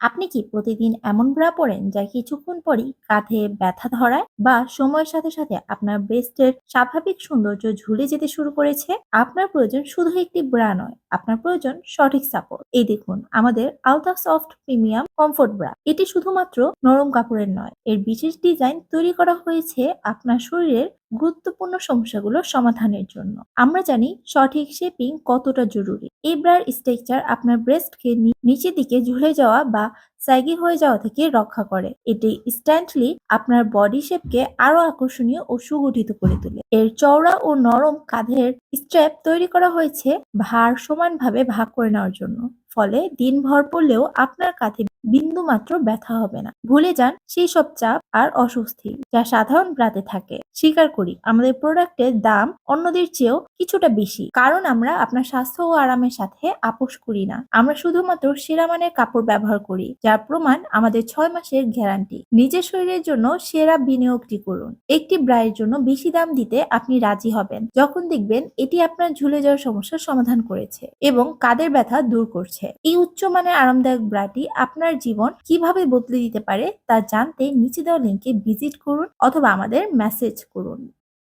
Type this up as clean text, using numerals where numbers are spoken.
আপনি কি প্রতিদিন এমন ব্রা পরেন যা কিছুক্ষণ পরই কাঁধে ব্যথা ধরায় বা সময়ের সাথে সাথে আপনার ব্রেস্টের স্বাভাবিক সৌন্দর্য ঝুলে যেতে শুরু করেছে? আপনার প্রয়োজন শুধু একটি ব্রা নয়, আপনার প্রয়োজন সঠিক সাপোর্ট। এই দেখুন আমাদের আলতা সফট প্রিমিয়াম কমফোর্ট ব্রা। এটি শুধুমাত্র নরম কাপড়ের নয়, এর বিশেষ ডিজাইন তৈরি করা হয়েছে আপনার শরীরের গুরুত্বপূর্ণ সমস্যাগুলো সমাধানের জন্য। আমরা জানি সঠিক শেপিং কতটা জরুরি। এই ব্রার স্ট্রাকচার আপনার ব্রেস্টকে নিচের দিকে ঝুলে যাওয়া বা স্যাগি হয়ে যাওয়া থেকে রক্ষা করে। এটি ইনস্ট্যান্টলি আপনার বডি শেপকে আরো আকর্ষণীয় ও সুগঠিত করে তোলে। এর চওড়া ও নরম কাঁধের স্ট্র্যাপ তৈরি করা হয়েছে ভার সমানভাবে ভাগ করে নেওয়ার জন্য। ফলে দিনভর পড়লেও আপনার কাঁধে বিন্দুমাত্র ব্যথা হবে না। ভুলে যান সেই সব চাপ আর অস্বস্তি যা সাধারণ ব্রাতে থাকে। স্বীকার করি আমাদের প্রোডাক্টের দাম অন্যদের চেয়েও কিছুটা বেশি, কারণ আমরা আপনার স্বাস্থ্য ও আরামের সাথে আপোষ করি না। আমরা শুধুমাত্র সেরা মানের কাপড় ব্যবহার করি, যার প্রমাণ আমাদের 6 মাসের গ্যারান্টি। নিজের শরীরের জন্য সেরা বিনিয়োগটি করুন। একটি ব্রায়ের জন্য বেশি দাম দিতে আপনি রাজি হবেন যখন দেখবেন এটি আপনার ঝুলে যাওয়ার সমস্যার সমাধান করেছে এবং কাঁধের ব্যথা দূর করছে। এই উচ্চমানের আরামদায়ক ব্রাটি আপনার জীবন কিভাবে বদলে দিতে পারে তা জানতে নিচে দেওয়া লিঙ্কে ভিজিট করুন অথবা আমাদের মেসেজ করুন।